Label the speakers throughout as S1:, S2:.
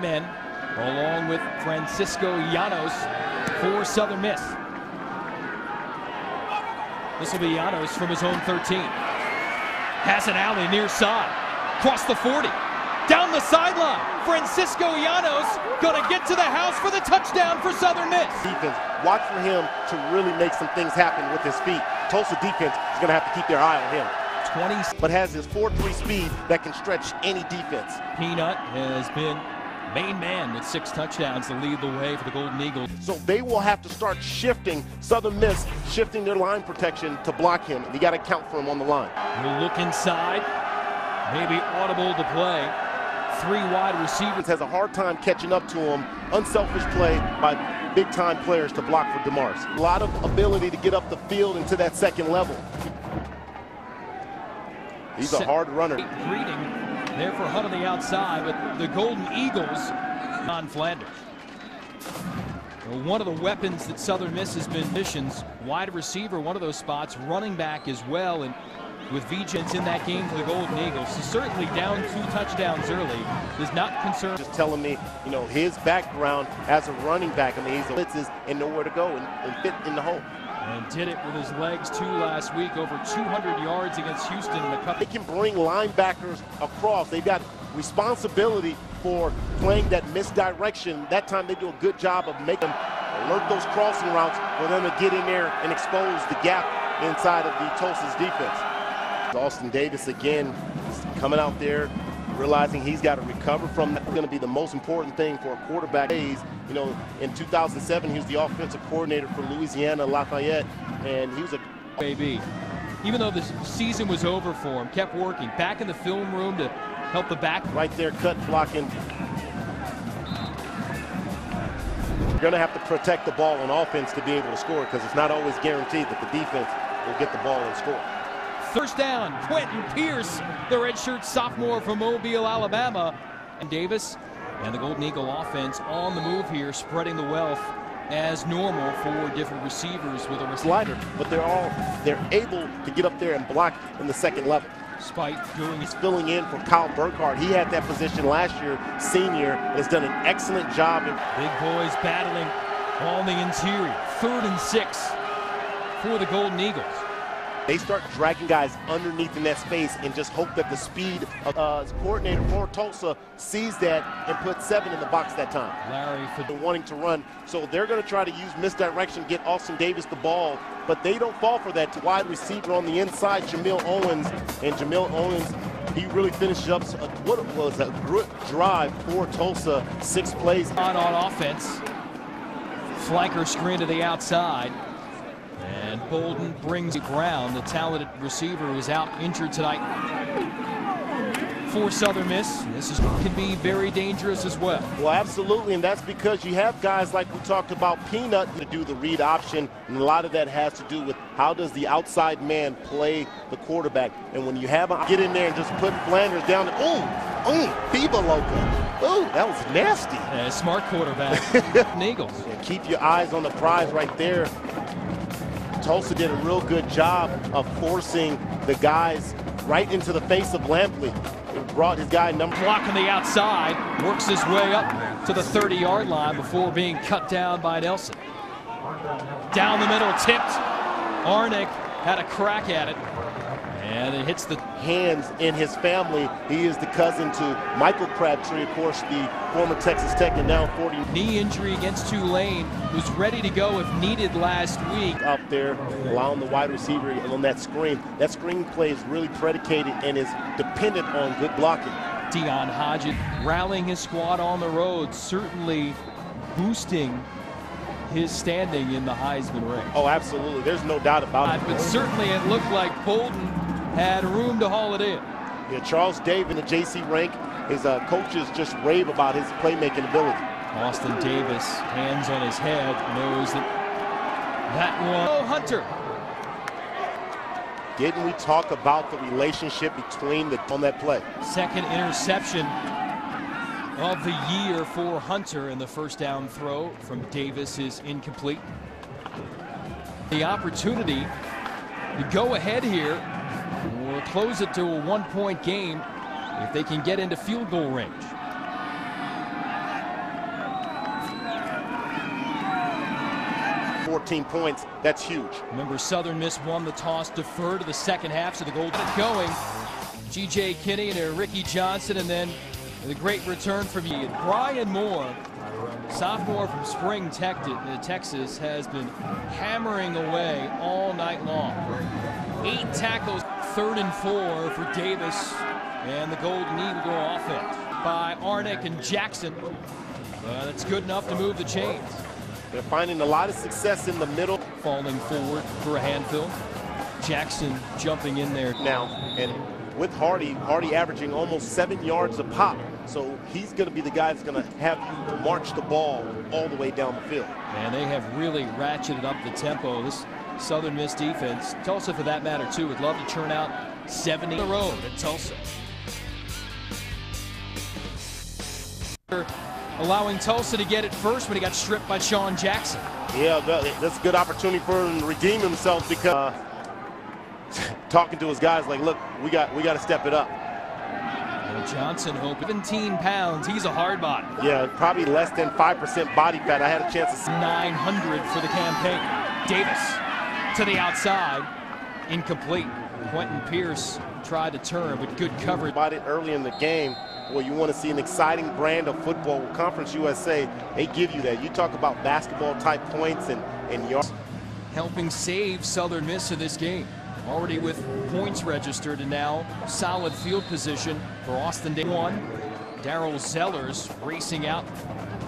S1: men, along with Francisco Llanos for Southern Miss. This will be Llanos from his own 13. Has an alley near side. Cross the 40. Down the sideline. Francisco Llanos going to get to the house for the touchdown for Southern Miss.
S2: Defense, watch for him to really make some things happen with his feet. Tulsa defense is going to have to keep their eye on him.
S1: 20.
S2: But has his 4.3 speed that can stretch any defense.
S1: Peanut has been main man with 6 touchdowns to lead the way for the Golden Eagles.
S2: So they will have to start shifting, Southern Miss, shifting their line protection to block him. You got to count for him on the line.
S1: We'll look inside. Maybe audible to play. 3 wide receivers.
S2: Has a hard time catching up to him. Unselfish play by big-time players to block for DeMars. A lot of ability to get up the field into that second level. He's a hard runner.
S1: Greeting there for Hunt on the outside, but the Golden Eagles on Flanders. One of the weapons that Southern Miss has been missions, wide receiver, one of those spots, running back as well, and with Vigents in that game for the Golden Eagles. So certainly down 2 touchdowns early does not concern.
S2: Just telling me, you know, his background as a running back. I mean, he's a blitzes and nowhere to go and fit in the hole.
S1: And did it with his legs too last week, over 200 yards against Houston in the Cup.
S2: They can bring linebackers across. They've got responsibility for playing that misdirection. That time they do a good job of making them alert those crossing routes for them to get in there and expose the gap inside of the Tulsa's defense. Austin Davis again coming out there, realizing he's got to recover from that. Going to be the most important thing for a quarterback. You know, in 2007, he was the offensive coordinator for Louisiana Lafayette, and he was a
S1: baby. Even though the season was over for him, kept working. Back in the film room to help the back.
S2: Right there, cut blocking. You're going to have to protect the ball on offense to be able to score, because it's not always guaranteed that the defense will get the ball and score.
S1: First down, Quentin Pierce, the redshirt sophomore from Mobile, Alabama. And Davis and the Golden Eagle offense on the move here, spreading the wealth as normal for different receivers with a
S2: slider. But they're able to get up there and block in the second level.
S1: Spite doing
S2: He's filling in for Kyle Burkhardt. He had that position last year, senior, and has done an excellent job.
S1: Big boys battling on the interior. 3rd and 6 for the Golden Eagles.
S2: They start dragging guys underneath in that space and just hope that the speed of coordinator for Tulsa sees that and puts 7 in the box that time.
S1: Larry for
S2: wanting to run. So they're going to try to use misdirection, get Austin Davis the ball, but they don't fall for that. Wide receiver on the inside, Jamil Owens. And Jamil Owens, he really finishes up what was a good drive for Tulsa. 6 plays.
S1: On offense. Flanker screen to the outside. And Bolden brings it ground. The talented receiver was out injured tonight for Southern Miss. This can be very dangerous as well.
S2: Well, absolutely, and that's because you have guys like we talked about, Peanut, to do the read option, and a lot of that has to do with how does the outside man play the quarterback. And when you have him get in there and just put Flanders down, Biba Loca. Ooh, that was nasty.
S1: Yeah, smart quarterback. Eagles.
S2: And keep your eyes on the prize right there. Tulsa did a real good job of forcing the guys right into the face of Lampley. It brought his guy number.
S1: Block on the outside, works his way up to the 30-yard line before being cut down by Nelson. Down the middle, tipped. Arnick had a crack at it, and it hits the
S2: hands in his family. He is the cousin to Michael Crabtree, of course, the former Texas Tech and now 40.
S1: Knee injury against Tulane, was ready to go if needed last week.
S2: Up there, allowing the wide receiver on that screen. That screen play is really predicated and is dependent on good blocking.
S1: Dion Hodgett rallying his squad on the road, certainly boosting his standing in the Heisman race.
S2: Oh, absolutely. There's no doubt about it.
S1: But certainly it looked like Bolden had room to haul it in.
S2: Yeah, Charles Dave in the JC rank, his coaches just rave about his playmaking ability.
S1: Austin Davis, hands on his head, knows that one. Oh, Hunter.
S2: Didn't we talk about the relationship between on that play?
S1: Second interception of the year for Hunter, and the first down throw from Davis is incomplete. The opportunity to go ahead here or close it to a 1-point game if they can get into field goal range.
S2: 14 points. That's huge.
S1: Remember, Southern Miss won the toss, deferred to the second half, so the goal got it going. G.J. Kinney and Ricky Johnson, and then the great return from Brian Moore, sophomore from Spring, Texas, has been hammering away all night long. 8 tackles, 3rd and 4 for Davis, and the Golden Eagle offense by Arnick and Jackson. That's good enough to move the chains.
S2: They're finding a lot of success in the middle.
S1: Falling forward for a handful. Jackson jumping in there
S2: now, and with Hardy averaging almost 7 yards a pop. So he's going to be the guy that's going to have you march the ball all the way down the field.
S1: And they have really ratcheted up the tempo. This Southern Miss defense, Tulsa for that matter too, would love to churn out 70 on the road at Tulsa. Allowing Tulsa to get it first when he got stripped by Sean Jackson.
S2: Yeah, that's a good opportunity for him to redeem himself, because talking to his guys like, look, we got to step it up.
S1: And Johnson, 17 pounds. He's a hard body.
S2: Yeah, probably less than 5% body fat. I had a chance to see
S1: 900 for the campaign. Davis to the outside, incomplete. Quentin Pierce tried to turn, but good coverage.
S2: About it early in the game. Well, you want to see an exciting brand of football. Conference USA, they give you that. You talk about basketball-type points and yards.
S1: Helping save Southern Miss in this game. Already with points registered, and now solid field position for Austin Day 1. Darrell Zellers racing out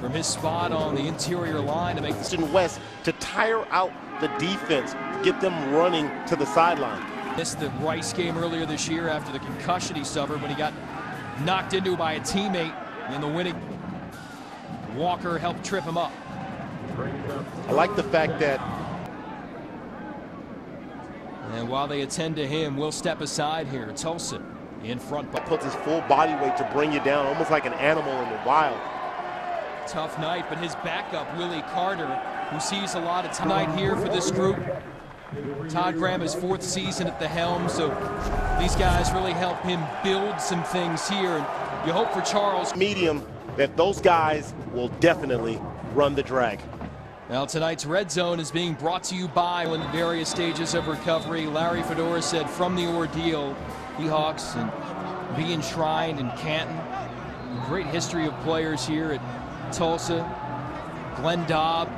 S1: from his spot on the interior line to make
S2: the West to tire out the defense, get them running to the sideline.
S1: Missed the Rice game earlier this year after the concussion he suffered when he got knocked into by a teammate in the winning. Walker helped trip him up.
S2: I like the fact that,
S1: and while they attend to him, we'll step aside here. Tulsa in front.
S2: Puts his full body weight to bring you down, almost like an animal in the wild.
S1: Tough night, but his backup, Willie Carter, who sees a lot of tonight here for this group. Todd Graham, his 4th season at the helm, so these guys really help him build some things here. And you hope for Charles
S2: Medium that those guys will definitely run the drag.
S1: Now tonight's Red Zone is being brought to you by in various stages of recovery. Larry Fedora said from the ordeal, Seahawks and be enshrined in Canton. Great history of players here at Tulsa. Glenn Dobb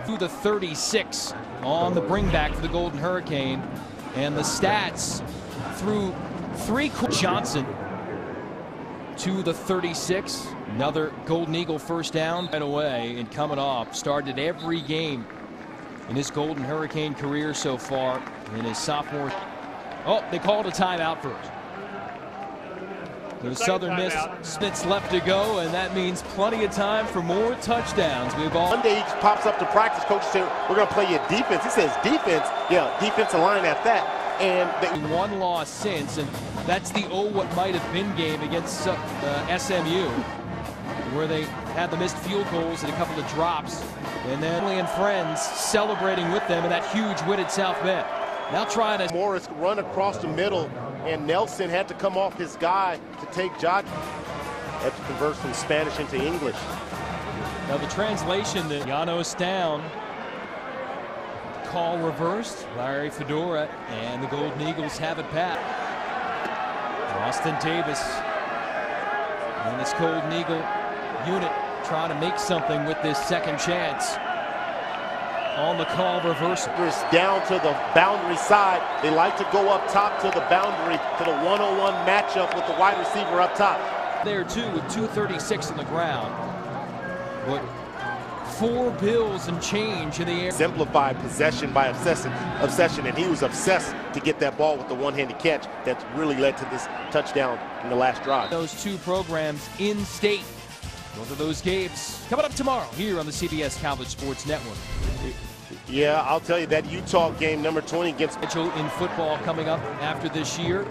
S1: through the 36 on the bringback for the Golden Hurricane. And the stats through 3 Johnson to the 36. Another Golden Eagle first down right away, and coming off. Started every game in his Golden Hurricane career so far in his sophomore. Oh, they called a timeout first. The Southern Miss, Smith's left to go, and that means plenty of time for more touchdowns.
S2: Monday he pops up to practice. Coach said, we're going to play you defense. He says defense. Yeah, defensive line at that. And they
S1: one loss since, and that's the what might have been game against SMU, where they had the missed field goals and a couple of drops. And then family and friends celebrating with them in that huge win at South Bend. Now trying to
S2: Morris run across the middle, and Nelson had to come off his guy to take Josh. Had to convert from Spanish into English.
S1: Now the translation, the Llanos down. Call reversed. Larry Fedora and the Golden Eagles have it back. Austin Davis and this Golden Eagle unit trying to make something with this second chance. On the call reversal.
S2: Down to the boundary side. They like to go up top to the boundary to the 1-on-1 matchup with the wide receiver up top.
S1: There too with 2:36 on the ground. But 4 bills and change in the air.
S2: Exemplified possession by obsession, and he was obsessed to get that ball with the one-handed catch that's really led to this touchdown in the last drive.
S1: Those 2 programs in state. Both of those games coming up tomorrow here on the CBS College Sports Network.
S2: Yeah, I'll tell you that Utah game, number 20 against
S1: in football coming up after this year.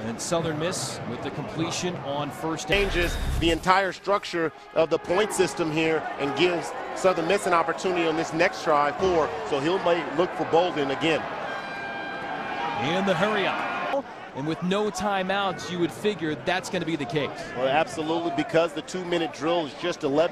S1: And Southern Miss with the completion on first down.
S2: Changes the entire structure of the point system here and gives Southern Miss an opportunity on this next drive so he'll look for Bolden again.
S1: In the hurry up. And with no timeouts, you would figure that's going to be the case.
S2: Well, absolutely, because the 2-minute drill is just 11.